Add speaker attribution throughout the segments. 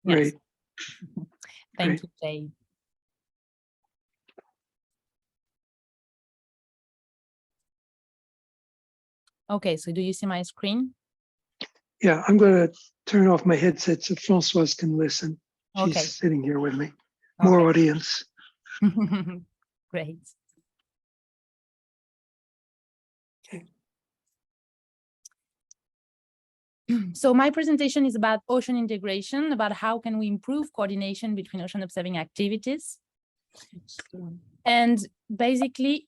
Speaker 1: Great.
Speaker 2: Yes. Thank you, Jay. Okay, so do you see my screen?
Speaker 1: Yeah, I'm going to turn off my headset so Francoise can listen. She's
Speaker 2: Okay.
Speaker 1: sitting here with me. More audience.
Speaker 2: Great.
Speaker 1: Okay.
Speaker 2: So my presentation is about ocean integration, about how can we improve coordination between ocean observing activities. And basically,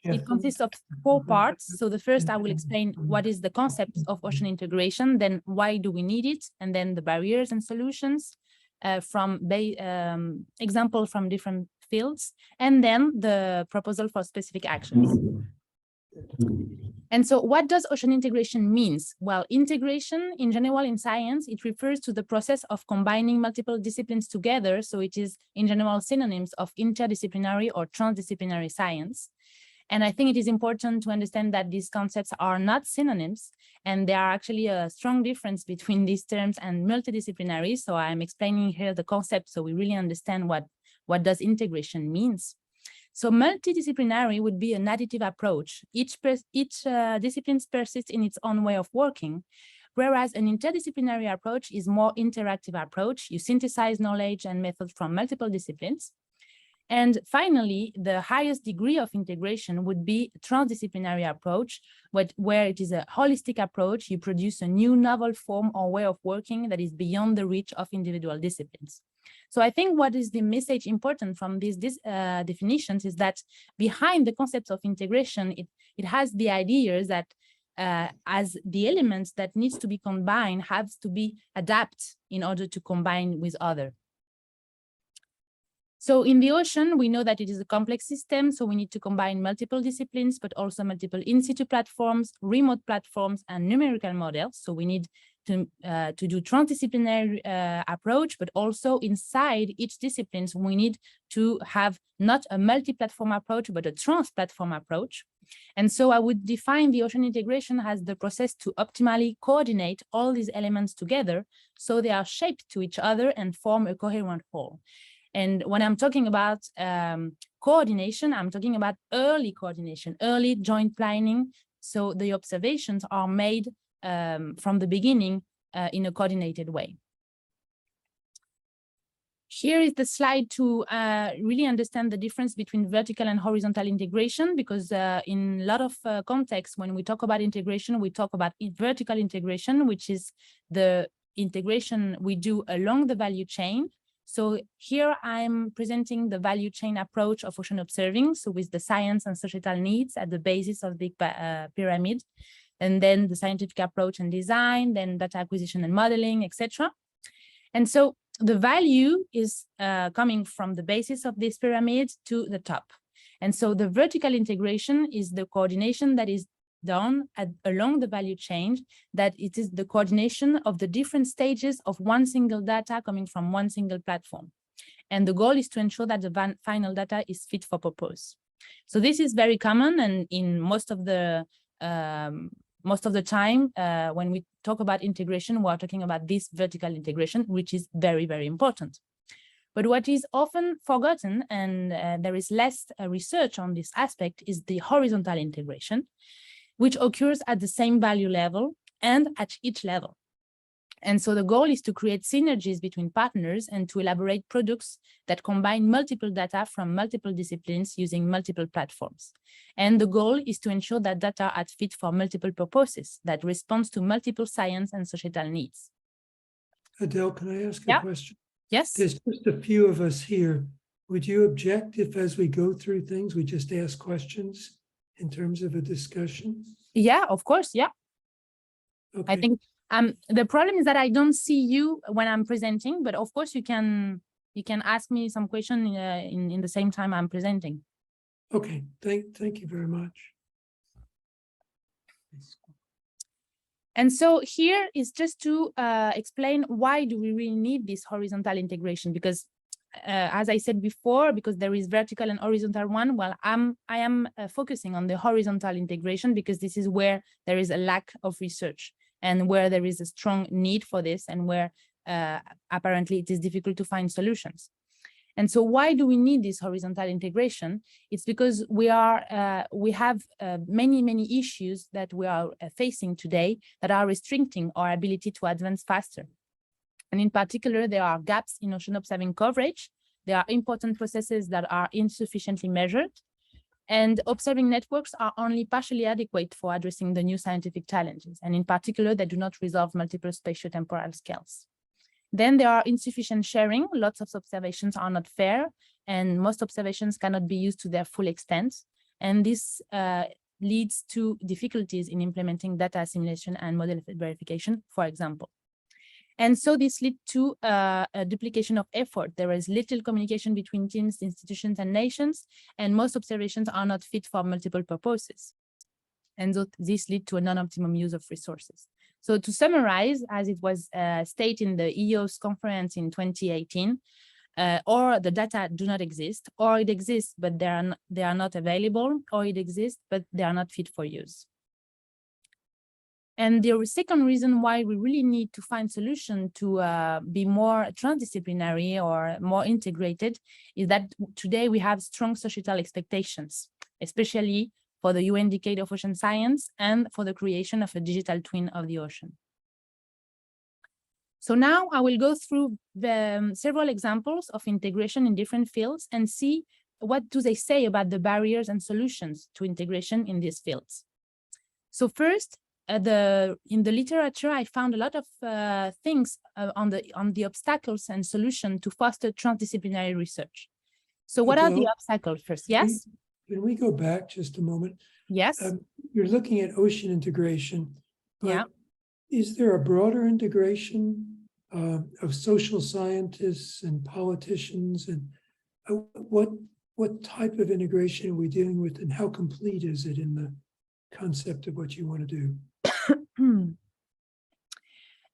Speaker 2: it consists of 4 parts. So the first, I will explain what is the concept of ocean integration, then why do we need it, and then the barriers and solutions from examples from different fields, and then the proposal for specific actions. And so what does ocean integration means? Well, integration in general in science, it refers to the process of combining multiple disciplines together. So it is in general synonyms of interdisciplinary or transdisciplinary science. And I think it is important to understand that these concepts are not synonyms, and there are actually a strong difference between these terms and multidisciplinary. So I'm explaining here the concept so we really understand what does integration means. So multidisciplinary would be an additive approach. Each discipline persists in its own way of working, whereas an interdisciplinary approach is more interactive approach. You synthesize knowledge and methods from multiple disciplines. And finally, the highest degree of integration would be a transdisciplinary approach, where it is a holistic approach. You produce a new novel form or way of working that is beyond the reach of individual disciplines. So I think what is the message important from these definitions is that behind the concepts of integration, it has the ideas that as the elements that needs to be combined have to be adapted in order to combine with other. So in the ocean, we know that it is a complex system, so we need to combine multiple disciplines, but also multiple in situ platforms, remote platforms, and numerical models. So we need to do transdisciplinary approach, but also inside each discipline, we need to have not a multi-platform approach, but a trans-platform approach. And so I would define the ocean integration as the process to optimally coordinate all these elements together so they are shaped to each other and form a coherent whole. And when I'm talking about coordination, I'm talking about early coordination, early joint planning. So the observations are made from the beginning in a coordinated way. Here is the slide to really understand the difference between vertical and horizontal integration, because in a lot of contexts, when we talk about integration, we talk about vertical integration, which is the integration we do along the value chain. So here I'm presenting the value chain approach of ocean observing, so with the science and societal needs at the basis of the pyramid, and then the scientific approach and design, then data acquisition and modeling, etc. And so the value is coming from the basis of this pyramid to the top. And so the vertical integration is the coordination that is done along the value chain, that it is the coordination of the different stages of one single data coming from one single platform. And the goal is to ensure that the final data is fit for purpose. So this is very common, and in most of the time, when we talk about integration, we're talking about this vertical integration, which is very, very important. But what is often forgotten, and there is less research on this aspect, is the horizontal integration, which occurs at the same value level and at each level. And so the goal is to create synergies between partners and to elaborate products that combine multiple data from multiple disciplines using multiple platforms. And the goal is to ensure that data are fit for multiple purposes that responds to multiple science and societal needs.
Speaker 3: Adele, can I ask a question?
Speaker 2: Yes.
Speaker 3: There's just a few of us here. Would you object if, as we go through things, we just ask questions in terms of a discussion?
Speaker 2: Yeah, of course. Yeah.
Speaker 3: Okay.
Speaker 2: I think the problem is that I don't see you when I'm presenting, but of course you can ask me some question in the same time I'm presenting.
Speaker 3: Okay, thank you very much.
Speaker 2: And so here is just to explain why do we really need this horizontal integration, because as I said before, because there is vertical and horizontal one, well, I am focusing on the horizontal integration because this is where there is a lack of research and where there is a strong need for this, and where apparently it is difficult to find solutions. And so why do we need this horizontal integration? It's because we have many issues that we are facing today that are restricting our ability to advance faster. And in particular, there are gaps in ocean observing coverage. There are important processes that are insufficiently measured. And observing networks are only partially adequate for addressing the new scientific challenges. And in particular, they do not resolve multiple spatiotemporal scales. Then there are insufficient sharing. Lots of observations are not fair, and most observations cannot be used to their full extent. And this leads to difficulties in implementing data assimilation and model verification, for example. And so this leads to a duplication of effort. There is little communication between teams, institutions, and nations, and most observations are not fit for multiple purposes. And so this leads to a non-optimum use of resources. So to summarize, as it was stated in the EOS conference in 2018, or the data do not exist, or it exists, but they are not available, or it exists, but they are not fit for use. And the second reason why we really need to find solution to be more transdisciplinary or more integrated is that today we have strong societal expectations, especially for the UN Decade of Ocean Science and for the creation of a digital twin of the ocean. So now I will go through the several examples of integration in different fields and see what do they say about the barriers and solutions to integration in these fields. So first, in the literature, I found a lot of things on the obstacles and solutions to foster transdisciplinary research. So what are the obstacles first? Yes?
Speaker 3: Can we go back just a moment?
Speaker 2: Yes.
Speaker 3: You're looking at ocean integration.
Speaker 2: Yeah.
Speaker 3: Is there a broader integration of social scientists and politicians? And what type of integration are we dealing with, and how complete is it in the concept of what you want to do?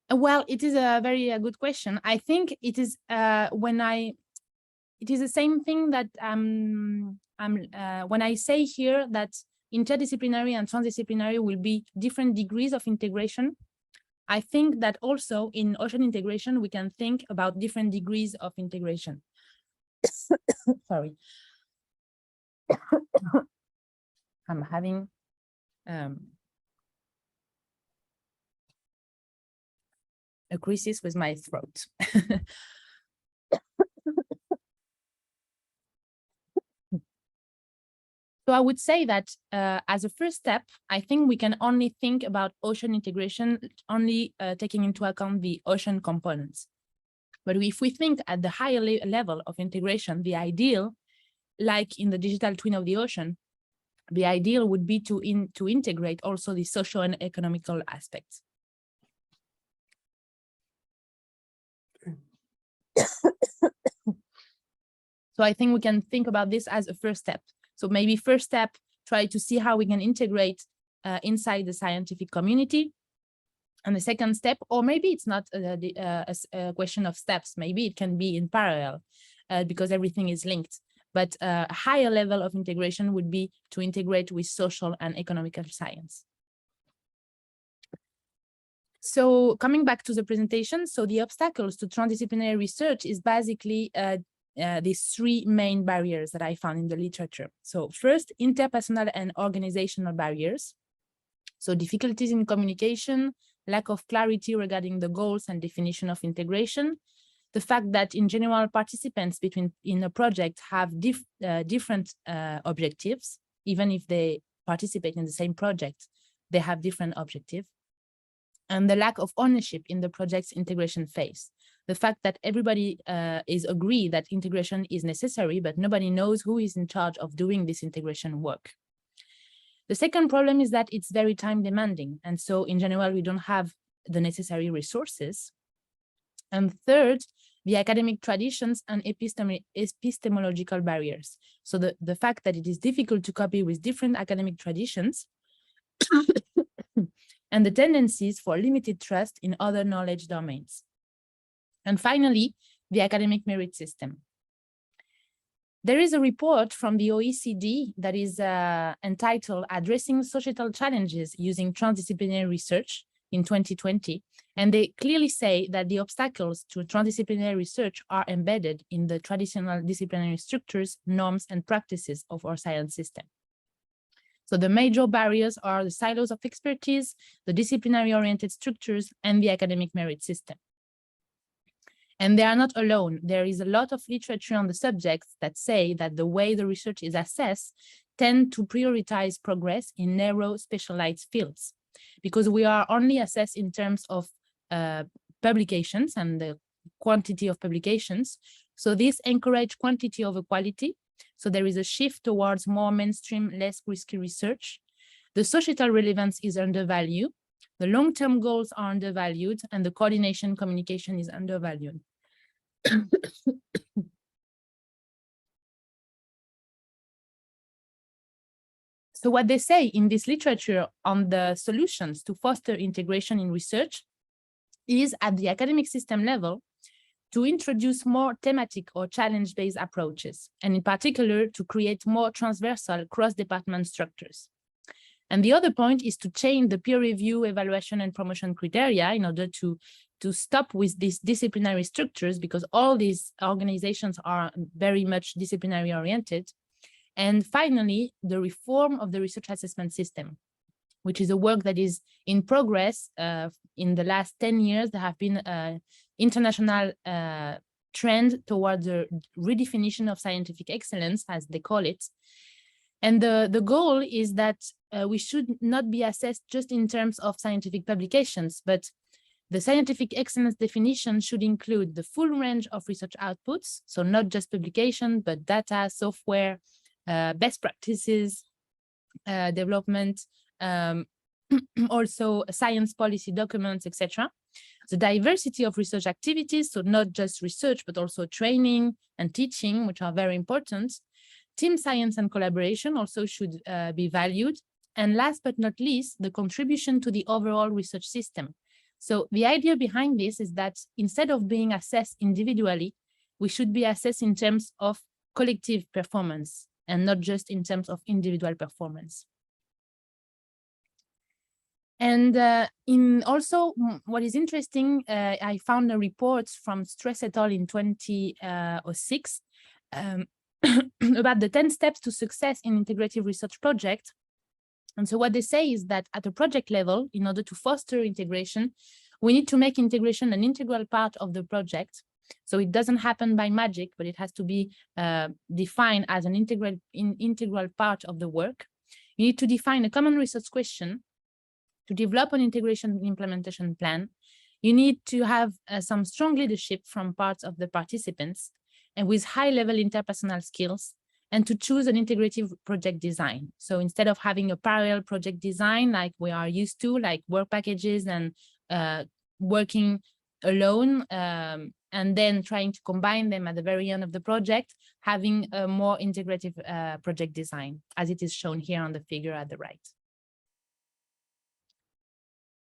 Speaker 2: Well, it is a very good question. I think it is it is the same thing that when I say here that interdisciplinary and transdisciplinary will be different degrees of integration. I think that also in ocean integration, we can think about different degrees of integration. Sorry. I'm having a crisis with my throat. So I would say that as a first step, I think we can only think about ocean integration, only taking into account the ocean components. But if we think at the higher level of integration, the ideal, like in the digital twin of the ocean, the ideal would be to integrate also the social and economical aspects.
Speaker 3: Okay.
Speaker 2: So I think we can think about this as a first step. So maybe first step, try to see how we can integrate inside the scientific community. And the second step, or maybe it's not a question of steps, maybe it can be in parallel because everything is linked. But a higher level of integration would be to integrate with social and economical science. So coming back to the presentation, so the obstacles to transdisciplinary research is basically these three main barriers that I found in the literature. So first, interpersonal and organizational barriers. So difficulties in communication, lack of clarity regarding the goals and definition of integration, the fact that in general participants in a project have different objectives, even if they participate in the same project, they have different objectives, and the lack of ownership in the project's integration phase. The fact that everybody is agreed that integration is necessary, but nobody knows who is in charge of doing this integration work. The second problem is that it's very time demanding. And so in general, we don't have the necessary resources. And third, the academic traditions and epistemological barriers. So the fact that it is difficult to copy with different academic traditions and the tendencies for limited trust in other knowledge domains. And finally, the academic merit system. There is a report from the OECD that is entitled Addressing Societal Challenges Using Transdisciplinary Research in 2020. And they clearly say that the obstacles to transdisciplinary research are embedded in the traditional disciplinary structures, norms, and practices of our science system. So the major barriers are the silos of expertise, the disciplinary-oriented structures, and the academic merit system. And they are not alone. There is a lot of literature on the subjects that say that the way the research is assessed tend to prioritize progress in narrow specialized fields, because we are only assessed in terms of publications and the quantity of publications. So this encourages quantity over quality. So there is a shift towards more mainstream, less risky research. The societal relevance is undervalued. The long-term goals are undervalued, and the coordination communication is undervalued. So what they say in this literature on the solutions to foster integration in research is at the academic system level to introduce more thematic or challenge-based approaches, and in particular to create more transversal cross-department structures. And the other point is to change the peer review, evaluation, and promotion criteria in order to stop with these disciplinary structures, because all these organizations are very much disciplinary oriented. And finally, the reform of the research assessment system, which is a work that is in progress. In the last 10 years, there have been an international trend towards the redefinition of scientific excellence, as they call it. And the goal is that we should not be assessed just in terms of scientific publications, but the scientific excellence definition should include the full range of research outputs, so not just publication, but data, software, best practices, development, also science policy documents, etc. The diversity of research activities, so not just research, but also training and teaching, which are very important. Team science and collaboration also should be valued. And last but not least, the contribution to the overall research system. So the idea behind this is that instead of being assessed individually, we should be assessed in terms of collective performance and not just in terms of individual performance. And also what is interesting, I found a report from Stress et al. In 2006 about the 10 steps to success in integrative research projects. And so what they say is that at a project level, in order to foster integration, we need to make integration an integral part of the project. So it doesn't happen by magic, but it has to be defined as an integral part of the work. You need to define a common research question, to develop an integration and implementation plan. You need to have some strong leadership from parts of the participants and with high-level interpersonal skills, and to choose an integrative project design. So instead of having a parallel project design like we are used to, like work packages and working alone, and then trying to combine them at the very end of the project, having a more integrative project design, as it is shown here on the figure at the right.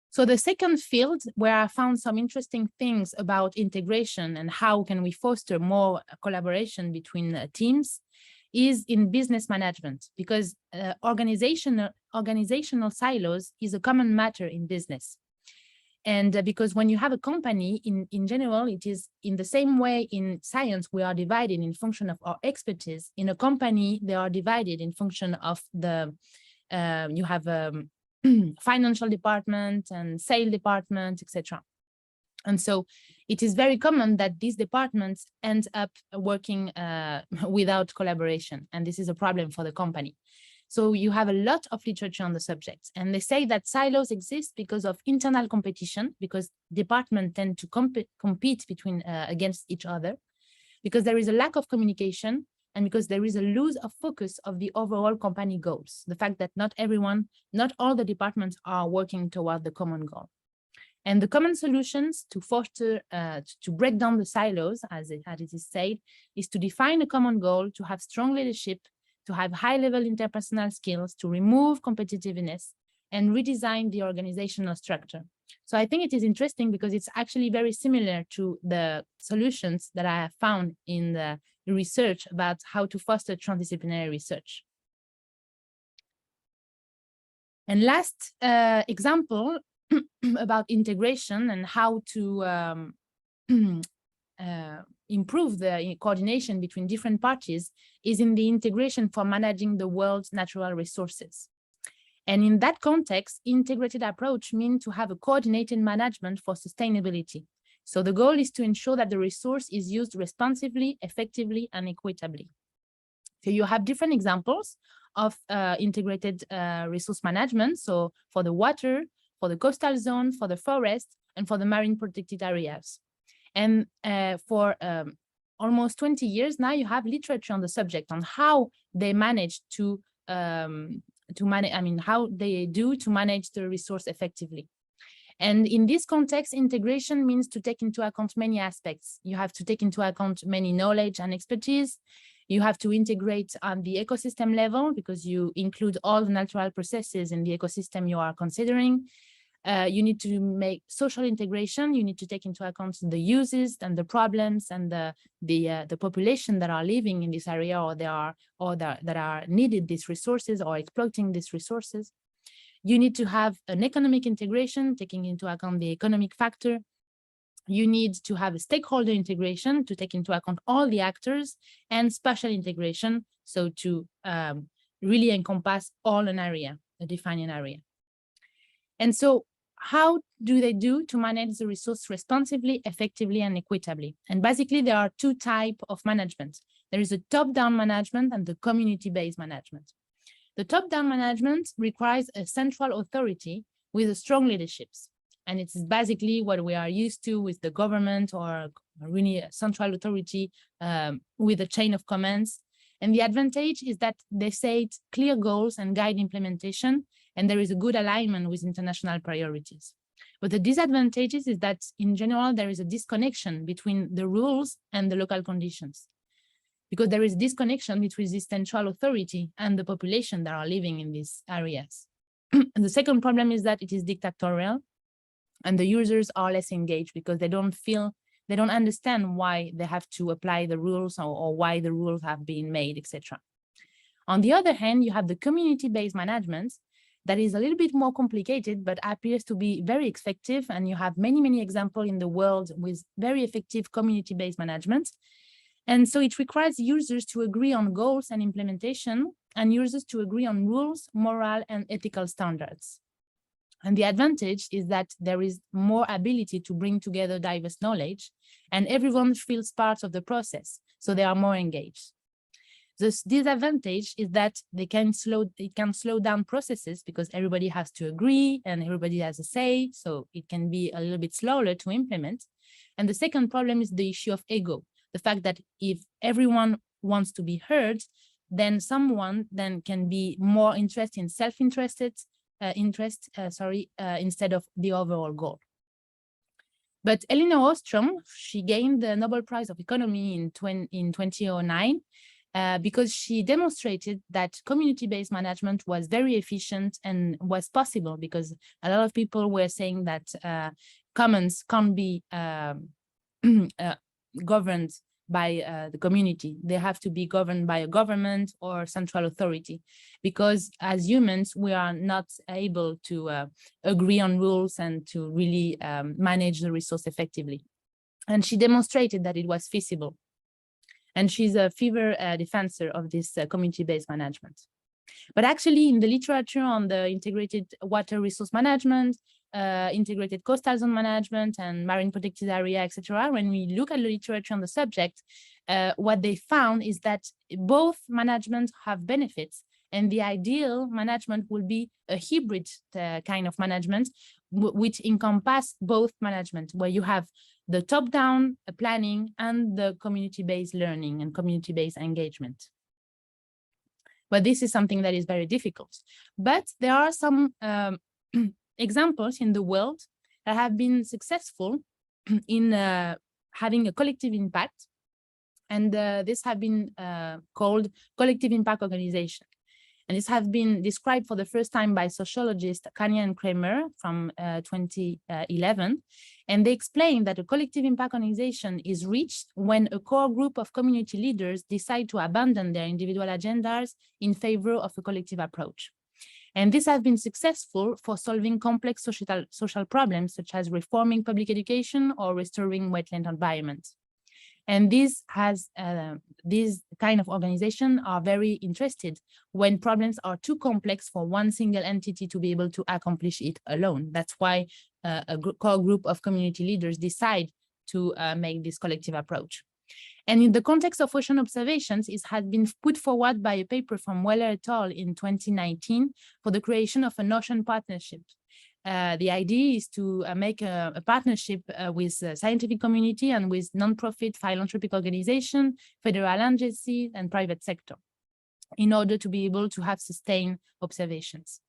Speaker 2: So the second field where I found some interesting things about integration and how can we foster more collaboration between teams is in business management, because organizational silos is a common matter in business. And because when you have a company, in general, it is in the same way in science, we are divided in function of our expertise. In a company, they are divided in function of the, you have financial department and sales department, etc. And so it is very common that these departments end up working without collaboration. And this is a problem for the company. So you have a lot of literature on the subject. And they say that silos exist because of internal competition, because departments tend to compete between against each other, because there is a lack of communication, and because there is a loss of focus of the overall company goals. The fact that not all the departments are working toward the common goal. And the common solutions to foster, to break down the silos, as it is said, is to define a common goal, to have strong leadership, to have high-level interpersonal skills, to remove competitiveness, and redesign the organizational structure. So I think it is interesting because it's actually very similar to the solutions that I have found in the research about how to foster transdisciplinary research. And last example about integration and how to improve the coordination between different parties is in the integration for managing the world's natural resources. And in that context, integrated approach means to have a coordinated management for sustainability. So the goal is to ensure that the resource is used responsibly, effectively, and equitably. So you have different examples of integrated resource management. So for the water, for the coastal zone, for the forest, and for the marine protected areas. And for almost 20 years now, you have literature on the subject on how they manage to manage, how they do to manage the resource effectively. And in this context, integration means to take into account many aspects. You have to take into account many knowledge and expertise. You have to integrate on the ecosystem level because you include all the natural processes in the ecosystem you are considering. You need to make social integration. You need to take into account the uses and the problems and the population that are living in this area or that are needed these resources or exploiting these resources. You need to have an economic integration, taking into account the economic factor. You need to have a stakeholder integration to take into account all the actors, and spatial integration, so to really encompass all an area, a defined area. And so how do they do to manage the resource responsibly, effectively, and equitably? And basically, there are two types of management. There is a top-down management and the community-based management. The top-down management requires a central authority with a strong leaderships. And it's basically what we are used to with the government or really a central authority with a chain of commands. And the advantage is that they set clear goals and guide implementation, and there is a good alignment with international priorities. But the disadvantages is that in general, there is a disconnection between the rules and the local conditions, because there is disconnection between this central authority and the population that are living in these areas. And the second problem is that it is dictatorial, and the users are less engaged because they don't understand why they have to apply the rules or why the rules have been made, etc. On the other hand, you have the community-based management that is a little bit more complicated, but appears to be very effective. And you have many, many examples in the world with very effective community-based management. And so it requires users to agree on goals and implementation, and users to agree on rules, moral, and ethical standards. And the advantage is that there is more ability to bring together diverse knowledge, and everyone feels part of the process, so they are more engaged. The disadvantage is that it can slow down processes because everybody has to agree and everybody has a say, so it can be a little bit slower to implement. And the second problem is the issue of ego, the fact that if everyone wants to be heard, then someone can be more interested in self-interested instead of the overall goal. But Elinor Ostrom, she gained the Nobel Prize of Economy in 2009 because she demonstrated that community-based management was very efficient and was possible, because a lot of people were saying that commons can't be governed by the community. They have to be governed by a government or central authority, because as humans, we are not able to agree on rules and to really manage the resource effectively. And she demonstrated that it was feasible. And she's a fever defender of this community-based management. But actually, in the literature on the integrated water resource management, integrated coastal zone management, and marine protected area, etc., when we look at the literature on the subject, what they found is that both management have benefits, and the ideal management will be a hybrid kind of management, which encompass both management, where you have the top-down planning and the community-based learning and community-based engagement. But this is something that is very difficult. But there are some examples in the world that have been successful in having a collective impact. And this have been called collective impact organization. And this has been described for the first time by sociologist Kanye and Kramer from 2011. And they explain that a collective impact organization is reached when a core group of community leaders decide to abandon their individual agendas in favor of a collective approach. And this has been successful for solving complex social problems, such as reforming public education or restoring wetland environments. And these kind of organizations are very interested when problems are too complex for one single entity to be able to accomplish it alone. That's why a core group of community leaders decide to make this collective approach. And in the context of ocean observations, it has been put forward by a paper from Weller et al. In 2019 for the creation of an ocean partnership. The idea is to make a partnership with the scientific community and with non-profit philanthropic organizations, federal agencies, and private sector in order to be able to have sustained observations.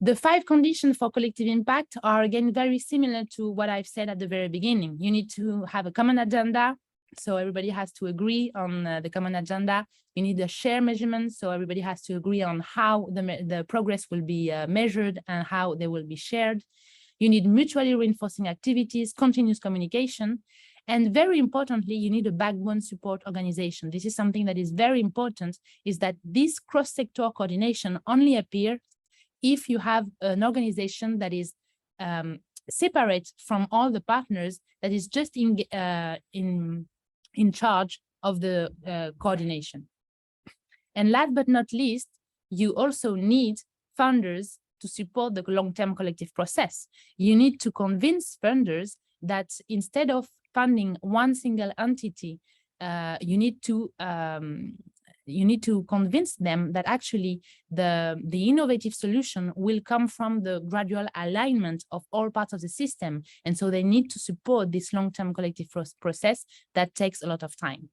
Speaker 2: The 5 conditions for collective impact are again very similar to what I've said at the very beginning. You need to have a common agenda, so everybody has to agree on the common agenda. You need a shared measurement, so everybody has to agree on how the progress will be measured and how they will be shared. You need mutually reinforcing activities, continuous communication, and very importantly, you need a backbone support organization. This is something that is very important, is that this cross-sector coordination only appears if you have an organization that is separate from all the partners, that is just in charge of the coordination. And last but not least, you also need funders to support the long-term collective process. You need to convince funders that instead of funding one single entity, you need to convince them that actually the innovative solution will come from the gradual alignment of all parts of the system. And so they need to support this long-term collective process that takes a lot of time.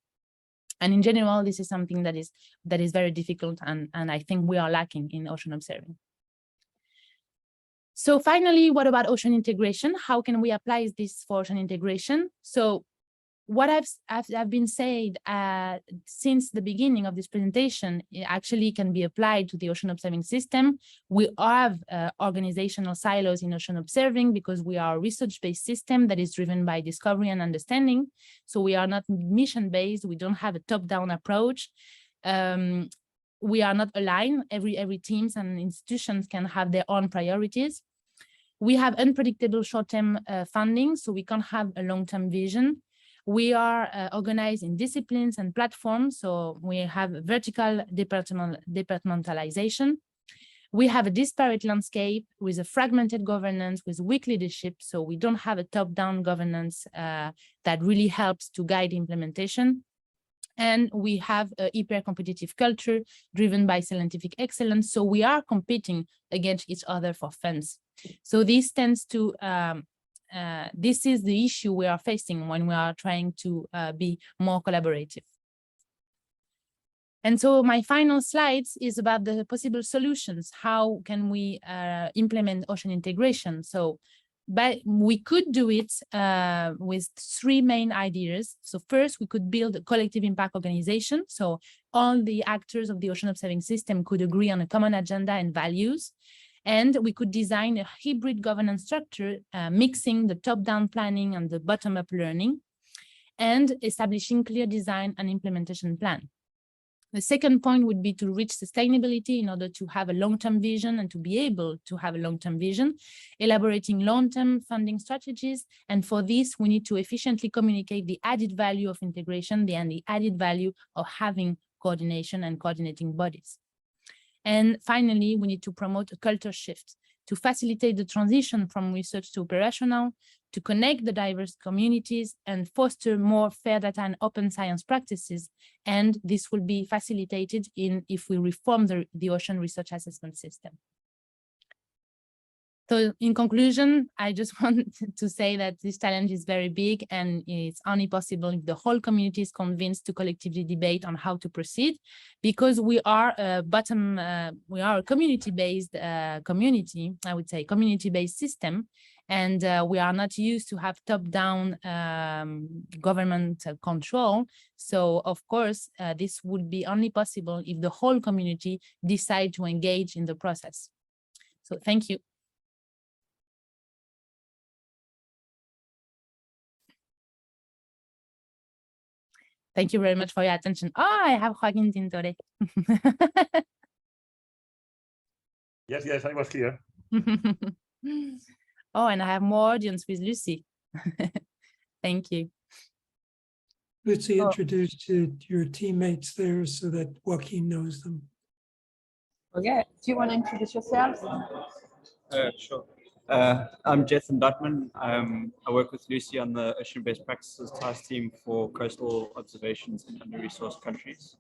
Speaker 2: And in general, this is something that is very difficult, and I think we are lacking in ocean observing. So finally, what about ocean integration? How can we apply this for ocean integration? So what I've been said since the beginning of this presentation, it actually can be applied to the ocean observing system. We have organizational silos in ocean observing because we are a research-based system that is driven by discovery and understanding. So we are not mission-based. We don't have a top-down approach. We are not aligned. Every teams and institutions can have their own priorities. We have unpredictable short-term funding, so we can't have a long-term vision. We are organized in disciplines and platforms, so we have vertical departmentalization. We have a disparate landscape with a fragmented governance, with weak leadership, so we don't have a top-down governance that really helps to guide implementation. And we have a hyper-competitive culture driven by scientific excellence, so we are competing against each other for funds. So this tends to this is the issue we are facing when we are trying to be more collaborative. And so my final slides is about the possible solutions. How can we implement ocean integration? So we could do it with 3 main ideas. So first, we could build a collective impact organization. So all the actors of the ocean observing system could agree on a common agenda and values. And we could design a hybrid governance structure, mixing the top-down planning and the bottom-up learning, and establishing clear design and implementation plan. The second point would be to reach sustainability in order to have a long-term vision and to be able to have a long-term vision, elaborating long-term funding strategies. And for this, we need to efficiently communicate the added value of integration and the added value of having coordination and coordinating bodies. And finally, we need to promote a culture shift to facilitate the transition from research to operational, to connect the diverse communities and foster more fair data and open science practices. And this will be facilitated if we reform the ocean research assessment system. So in conclusion, I just want to say that this challenge is very big, and it's only possible if the whole community is convinced to collectively debate on how to proceed, because we are a community-based community, I would say community-based system, and we are not used to have top-down government control. So of course, this would be only possible if the whole community decide to engage in the process. So thank you. Thank you very much for your attention. Oh, I have Joaquin Tintore.
Speaker 4: Yes, yes, I was here.
Speaker 2: Oh, and I have more audience with Lucy. Thank you.
Speaker 3: Lucy,
Speaker 2: Oh.
Speaker 3: introduce to your teammates there so that Joaquin knows them.
Speaker 5: Okay, do you want to introduce yourselves?
Speaker 6: Sure. I'm Jason Dutman. I work with Lucy on the Ocean Best Practices Task Team for coastal observations in under-resourced countries.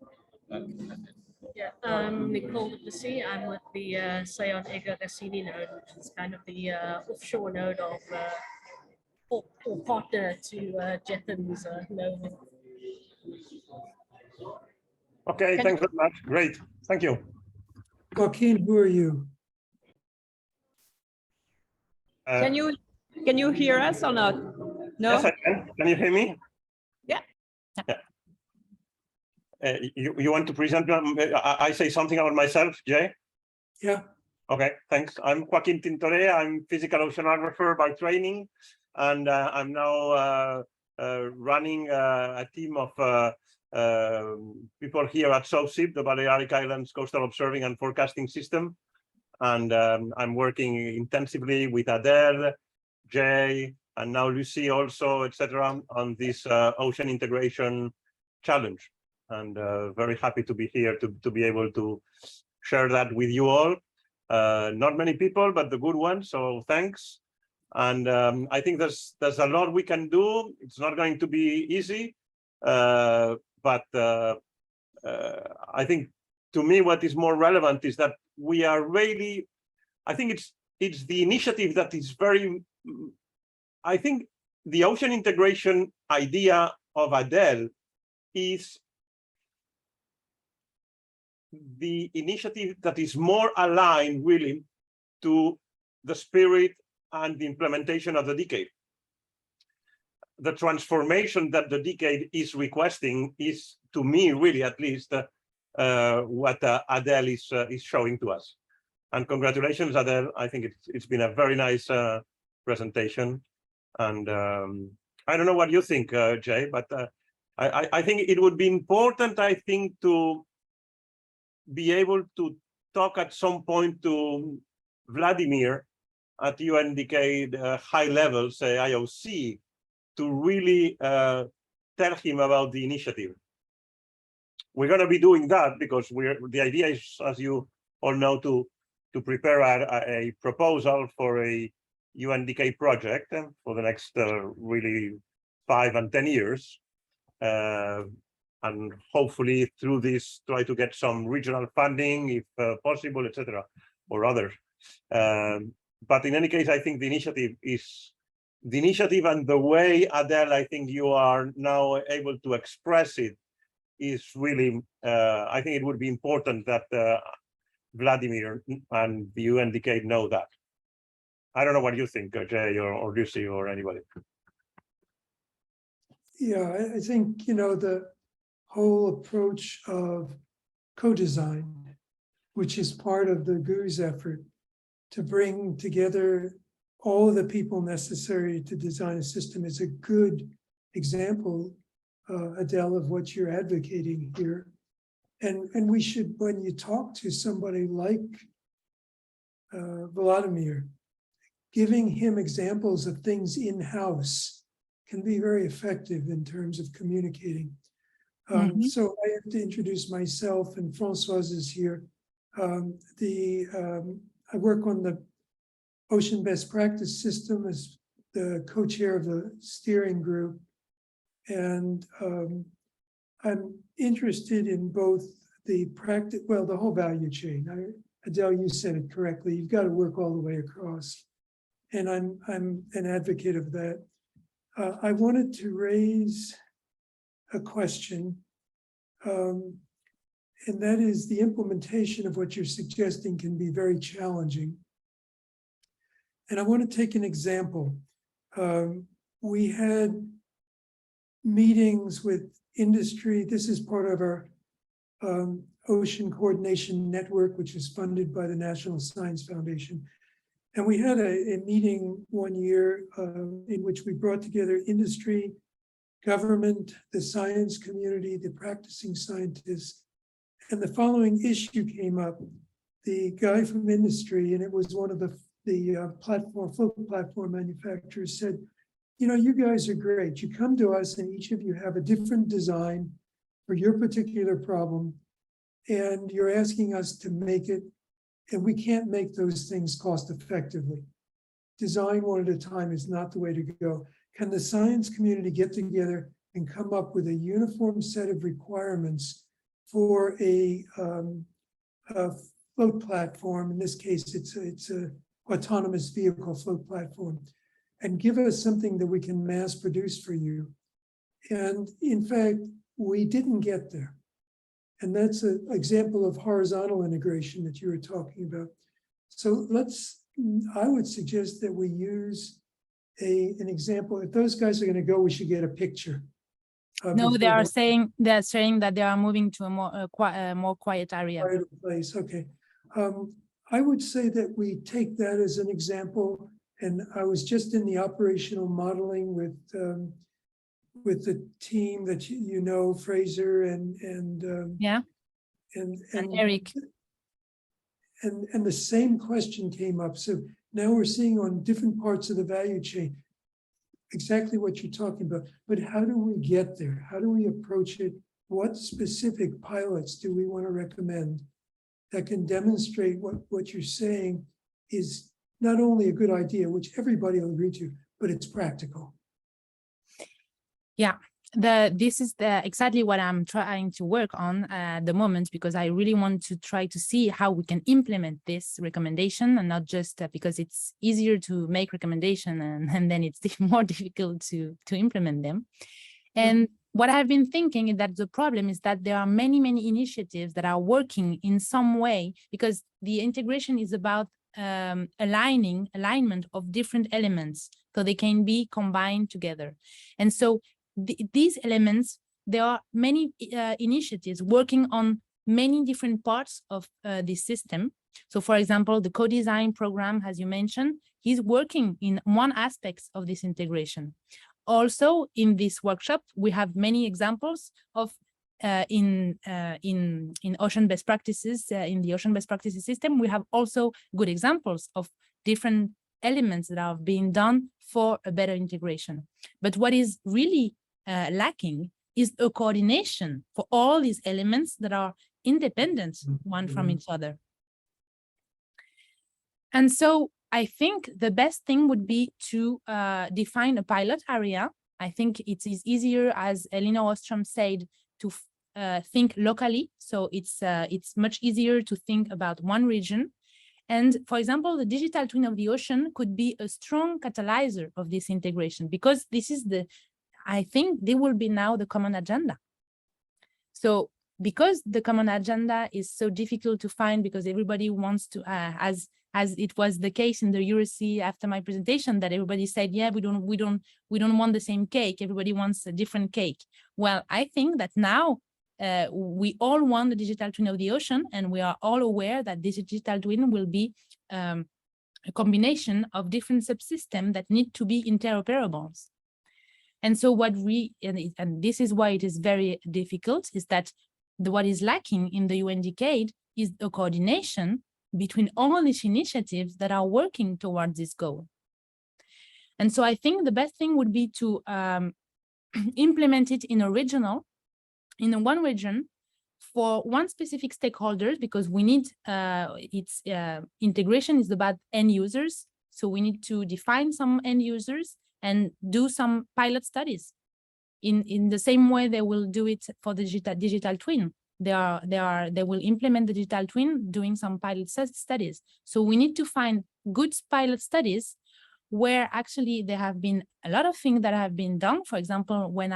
Speaker 7: Yeah, I'm Nicole Duplessis. I'm with the Sayon Ega Cassini node, which is kind of the offshore node of or partner to Jetham's node.
Speaker 4: Okay, thanks very much. Great. Thank you.
Speaker 3: Joaquin, who are you?
Speaker 5: Can you hear us or not? No.
Speaker 4: Yes, I can. Can you hear me?
Speaker 5: Yeah.
Speaker 4: Yeah. You want to present? I say something about myself, Jay?
Speaker 3: Yeah.
Speaker 4: Okay, thanks. I'm Joaquin Tintore. I'm physical oceanographer by training, and I'm now running a team of people here at SOCIP, the Balearic Islands Coastal Observing and Forecasting System. And I'm working intensively with Adele, Jay, and now Lucy also, etc., on this ocean integration challenge. And very happy to be here to be able to share that with you all. Not many people, but the good ones, so thanks. And I think there's a lot we can do. It's not going to be easy, but I think to me what is more relevant is that we are really, I think it's the initiative that is very, I think the ocean integration idea of Adele is the initiative that is more aligned really to the spirit and the implementation of the decade. The transformation that the decade is requesting is, to me, really at least, what Adele is showing to us. And congratulations, Adele. I think it's been a very nice presentation. And I don't know what you think, Jay, but I think it would be important, I think, to be able to talk at some point to Vladimir at UN Decade high level, say IOC, to really tell him about the initiative. We're going to be doing that because the idea is, as you all know, to prepare a proposal for a UNDK project for the next really 5 and 10 years. And hopefully through this, try to get some regional funding if possible, etc., or others. But in any case, I think the initiative and the way, Adele, I think you are now able to express it is really, I think it would be important that Vladimir and the UNDK know that. I don't know what you think, Jay or Lucy or anybody.
Speaker 3: Yeah, I think, you know, the whole approach of co-design, which is part of the GU's effort to bring together all of the people necessary to design a system, is a good example, Adele, of what you're advocating here. And we should, when you talk to somebody like Vladimir, giving him examples of things in-house can be very effective in terms of communicating. So I have to introduce myself, and Françoise is here. I work on the Ocean Best Practice System as the co-chair of the steering group. And I'm interested in both the practice, well, the whole value chain. Adele, you said it correctly. You've got to work all the way across. And I'm an advocate of that. I wanted to raise a question, and that is the implementation of what you're suggesting can be very challenging. And I want to take an example. We had meetings with industry. This is part of our Ocean Coordination Network, which is funded by the National Science Foundation. And we had a meeting one year in which we brought together industry, government, the science community, the practicing scientists. And the following issue came up. the guy from industry, and it was one of the float platform manufacturers, said, you know, you guys are great. You come to us and each of you have a different design for your particular problem. And you're asking us to make it, and we can't make those things cost effectively. Design one at a time is not the way to go. Can the science community get together and come up with a uniform set of requirements for a float platform? In this case, it's a autonomous vehicle float platform, and give us something that we can mass produce for you. And in fact, we didn't get there. And that's an example of horizontal integration that you were talking about. So I would suggest that we use an example. If those guys are going to go, we should get a picture.
Speaker 2: No, they're saying that they are moving to a more quiet area.
Speaker 3: Quieter place. Okay. I would say that we take that as an example. And I was just in the operational modeling with the team that you know, Fraser and
Speaker 2: Eric.
Speaker 3: And the same question came up. So now we're seeing on different parts of the value chain exactly what you're talking about. But how do we get there? How do we approach it? What specific pilots do we want to recommend that can demonstrate what you're saying is not only a good idea, which everybody will agree to, but it's practical?
Speaker 2: Yeah, this is exactly what I'm trying to work on at the moment, because I really want to try to see how we can implement this recommendation, and not just because it's easier to make recommendation and then it's more difficult to implement them. And what I've been thinking is that the problem is that there are many initiatives that are working in some way, because the integration is about alignment of different elements so they can be combined together. And so these elements, there are many initiatives working on many different parts of this system. So for example, the co-design program, as you mentioned, is working in one aspect of this integration. Also in this workshop, we have many examples of in ocean best practices, in the ocean best practices system, we have also good examples of different elements that are being done for a better integration. But what is really lacking is a coordination for all these elements that are independent one from each other. And so I think the best thing would be to define a pilot area. I think it is easier, as Elina Ostrom said, to think locally. So it's much easier to think about one region. And for example, the digital twin of the ocean could be a strong catalyzer of this integration, because this is I think they will be now the common agenda. So because the common agenda is so difficult to find, because everybody wants to, as it was the case in the EuroSea after my presentation, that everybody said, yeah, we don't want the same cake. Everybody wants a different cake. Well, I think that now we all want the digital twin of the ocean, and we are all aware that this digital twin will be a combination of different subsystems that need to be interoperable. And so and this is why it is very difficult, is that what is lacking in the UN decade is a coordination between all these initiatives that are working towards this goal. And so I think the best thing would be to implement it in one region for one specific stakeholders, because we need integration is about end users. So we need to define some end users and do some pilot studies. In the same way they will do it for the digital twin. They will implement the digital twin doing some pilot studies. So we need to find good pilot studies where actually there have been a lot of things that have been done. For example, when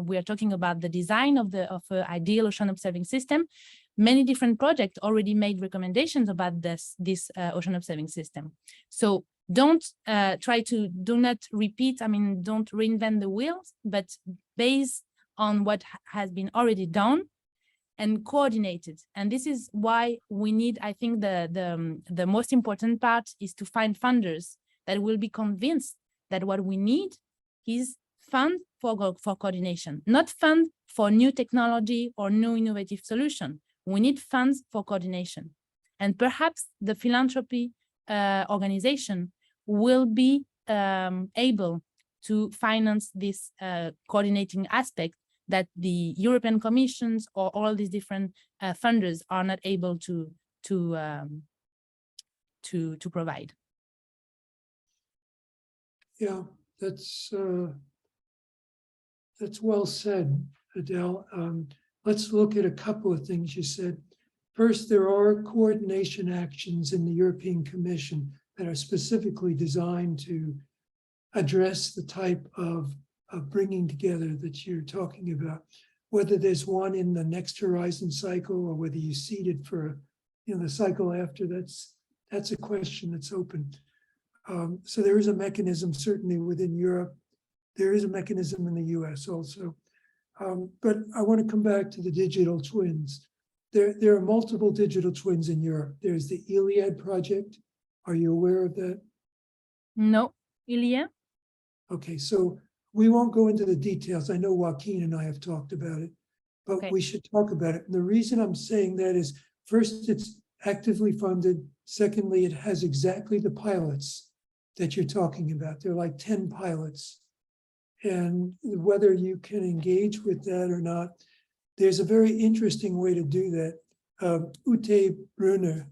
Speaker 2: we are talking about the design of an ideal ocean observing system, many different projects already made recommendations about this ocean observing system. So do not repeat, don't reinvent the wheels, but based on what has been already done and coordinated. And this is why we need, I think the most important part is to find funders that will be convinced that what we need is fund for coordination, not fund for new technology or new innovative solution. We need funds for coordination. And perhaps the philanthropy organization will be able to finance this coordinating aspect that the European Commissions or all these different funders are not able to provide.
Speaker 3: Yeah, that's well said, Adele. Let's look at a couple of things you said. First, there are coordination actions in the European Commission that are specifically designed to address the type of bringing together that you're talking about. Whether there's one in the next Horizon cycle or whether you seed it for the cycle after, that's a question that's open. So there is a mechanism certainly within Europe. There is a mechanism in the US also. But I want to come back to the digital twins. There are multiple digital twins in Europe. There's the Iliad project. Are you aware of that?
Speaker 2: No, Ilya?
Speaker 3: Okay, so we won't go into the details. I know Joaquin and I have talked about it, but
Speaker 2: Okay.
Speaker 3: we should talk about it. And the reason I'm saying that is, first, it's actively funded. Secondly, it has exactly the pilots that you're talking about. There are like 10 pilots. And whether you can engage with that or not, there's a very interesting way to do that. Ute Brunner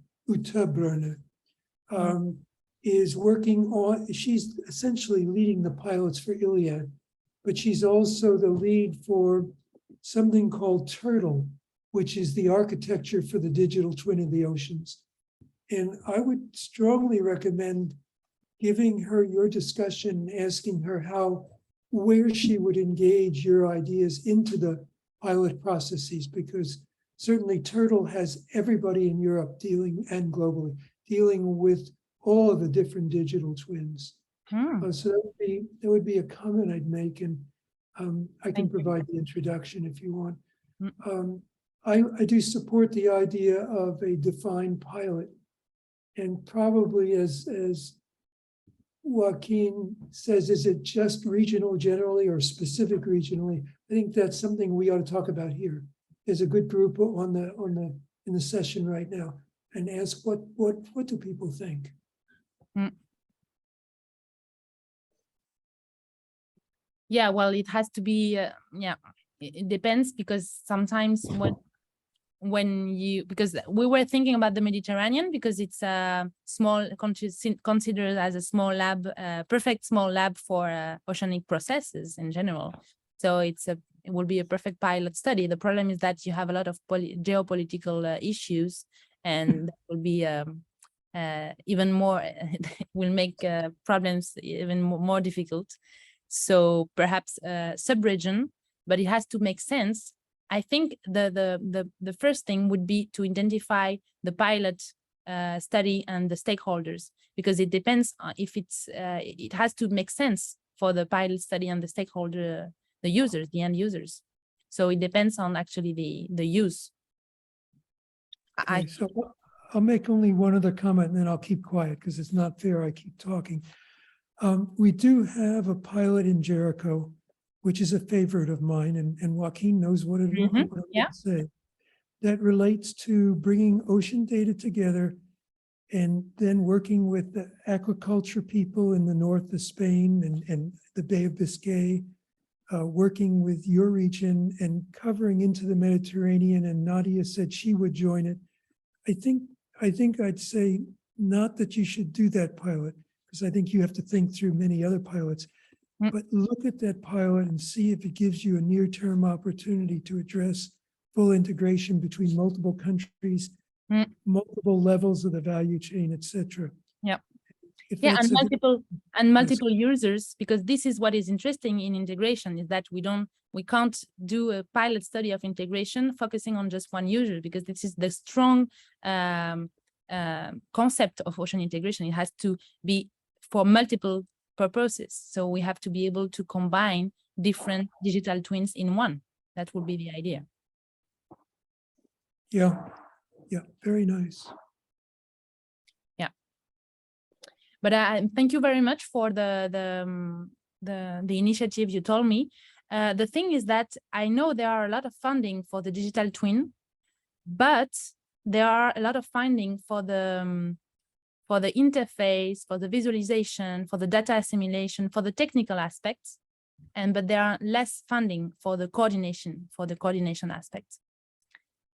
Speaker 3: is working on, she's essentially leading the pilots for Iliad, but she's also the lead for something called Turtle, which is the architecture for the digital twin of the oceans. And I would strongly recommend giving her your discussion, asking her where she would engage your ideas into the pilot processes, because certainly Turtle has everybody in Europe and globally dealing with all of the different digital twins. So that would be a comment I'd make, and I can provide the introduction if you want. I do support the idea of a defined pilot, and probably as Joaquin says, is it just regional generally or specific regionally? I think that's something we ought to talk about here. There's a good group in the session right now, and ask what do people think?
Speaker 2: Yeah, well, it has to be, it depends, because sometimes because we were thinking about the Mediterranean, because it's a small, considered as a small lab, perfect small lab for oceanic processes in general. So it will be a perfect pilot study. The problem is that you have a lot of geopolitical issues, and that will be even more, will make problems even more difficult. So perhaps sub-region, but it has to make sense. I think the first thing would be to identify the pilot study and the stakeholders, because it depends on if it has to make sense for the pilot study and the stakeholder, the users, the end users. So it depends on actually the use.
Speaker 3: Okay, so I'll make only one other comment and then I'll keep quiet because it's not fair I keep talking. We do have a pilot in Jericho, which is a favorite of mine, and Joaquin knows what I'm going to say. That relates to bringing ocean data together and then working with the aquaculture people in the north of Spain and the Bay of Biscay, working with your region and covering into the Mediterranean. And Nadia said she would join it. I think I'd say not that you should do that pilot, because I think you have to think through many other pilots. But look at that pilot and see if it gives you a near-term opportunity to address full integration between multiple countries, multiple levels of the value chain, etc.
Speaker 2: Yeah. Yeah, and multiple users, because this is what is interesting in integration, is that we can't do a pilot study of integration focusing on just one user, because this is the strong concept of ocean integration. It has to be for multiple purposes. So we have to be able to combine different digital twins in one. That would be the idea.
Speaker 3: Yeah, very nice.
Speaker 2: Yeah, but thank you very much for the initiative you told me. The thing is that I know there are a lot of funding for the digital twin, but there are a lot of finding for the interface, for the visualization, for the data assimilation, for the technical aspects, but there are less funding for the coordination aspects.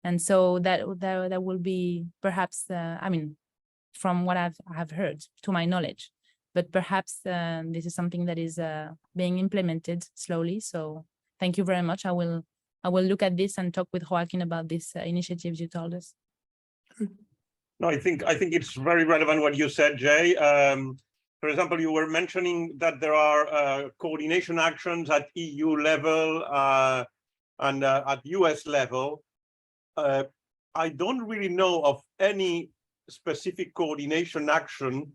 Speaker 2: And so that will be perhaps, I mean, from what I've heard, to my knowledge, but perhaps this is something that is being implemented slowly. So thank you very much. I will look at this and talk with Joaquin about these initiatives you told us.
Speaker 4: No, I think it's very relevant what you said, Jay. For example, you were mentioning that there are coordination actions at EU level and at US level. I don't really know of any specific coordination action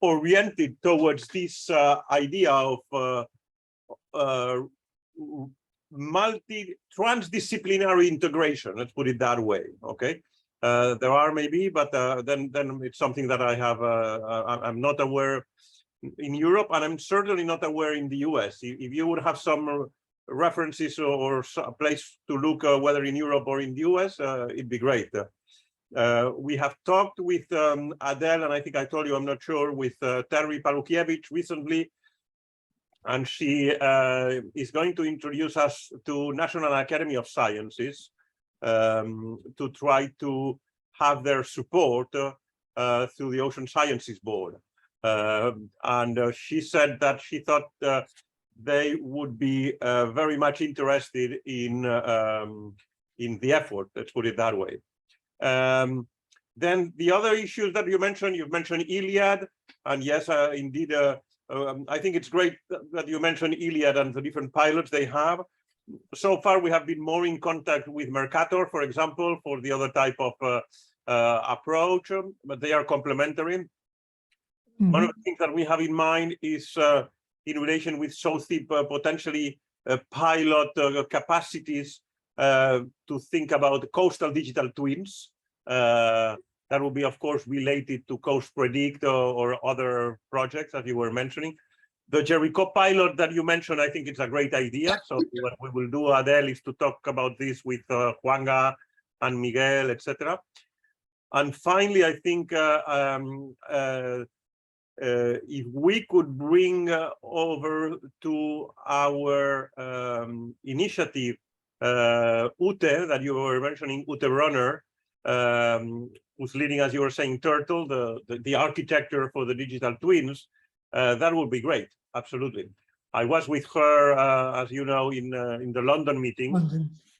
Speaker 4: oriented towards this idea of transdisciplinary integration. Let's put it that way. Okay. There are maybe, but then it's something that I'm not aware in Europe, and I'm certainly not aware in the US. If you would have some references or a place to look whether in Europe or in the US, it'd be great. We have talked with Adele, and I think I told you, I'm not sure, with Terry Palukiewicz recently, and she is going to introduce us to National Academy of Sciences, to try to have their support through the Ocean Sciences Board. And she said that she thought they would be very much interested in the effort, let's put it that way. Then the other issues that you've mentioned Iliad, and yes, indeed, I think it's great that you mentioned Iliad and the different pilots they have. So far, we have been more in contact with Mercator, for example, for the other type of approach, but they are complementary. Mm-hmm. One of the things that we have in mind is in relation with SOCIP, potentially pilot capacities to think about coastal digital twins. That will be, of course, related to Coast Predict or other projects that you were mentioning. The Jericho pilot that you mentioned, I think it's a great idea. So what we will do, Adele, is to talk about this with Juanga and Miguel, etc. And finally, I think if we could bring over to our initiative, Ute, that you were mentioning, Ute Runner, who's leading, as you were saying, Turtle, the architecture for the digital twins, that would be great. Absolutely. I was with her, as you know, in the London meeting,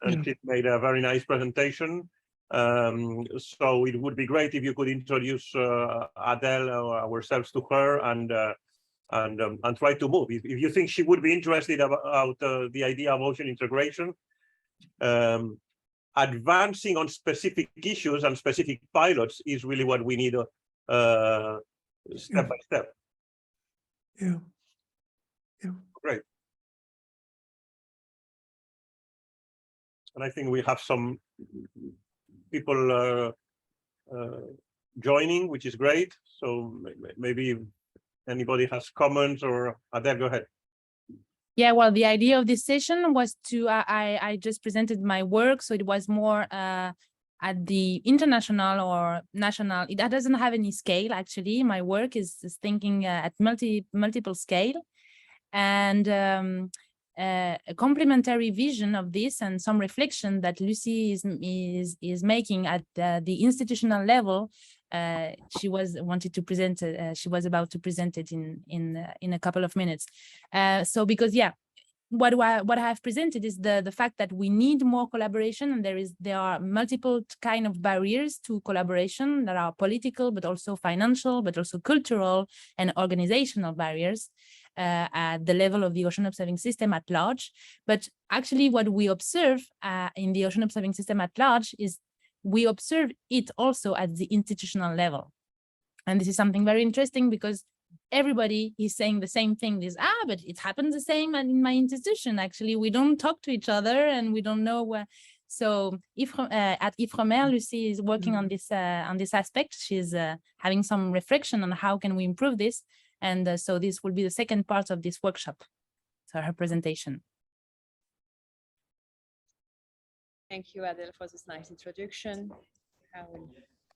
Speaker 4: and she made a very nice presentation. So it would be great if you could introduce Adele or ourselves to her and try to move. If you think she would be interested about the idea of ocean integration, advancing on specific issues and specific pilots is really what we need step by step.
Speaker 3: Yeah. Yeah.
Speaker 4: Great. And I think we have some people joining, which is great. So maybe anybody has comments, or Adele, go ahead.
Speaker 2: Yeah, well, the idea of this session was to, I just presented my work, so it was more at the international or national. It doesn't have any scale, actually. My work is thinking at multiple scale, and a complementary vision of this and some reflection that Lucy is making at the institutional level. She was about to present it in a couple of minutes. So because what I have presented is the fact that we need more collaboration, and there are multiple kind of barriers to collaboration that are political, but also financial, but also cultural and organizational barriers at the level of the ocean observing system at large. But actually what we observe in the ocean observing system at large is we observe it also at the institutional level. And this is something very interesting because everybody is saying the same thing. But it happens the same in my institution. Actually, we don't talk to each other and we don't know where. So at Ifremer, Lucy is working on this aspect. She's having some reflection on how can we improve this. And so this will be the second part of this workshop. So her presentation.
Speaker 5: Thank you, Adele, for this nice introduction. I will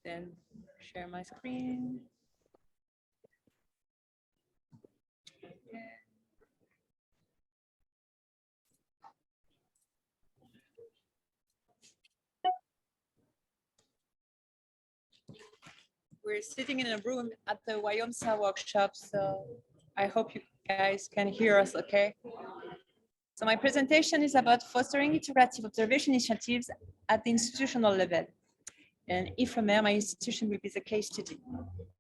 Speaker 5: then share my screen. We're sitting in a room at the Wyomsa workshop, so I hope you guys can hear us okay. So my presentation is about fostering iterative observation initiatives at the institutional level. And if from there, my institution will be the case study.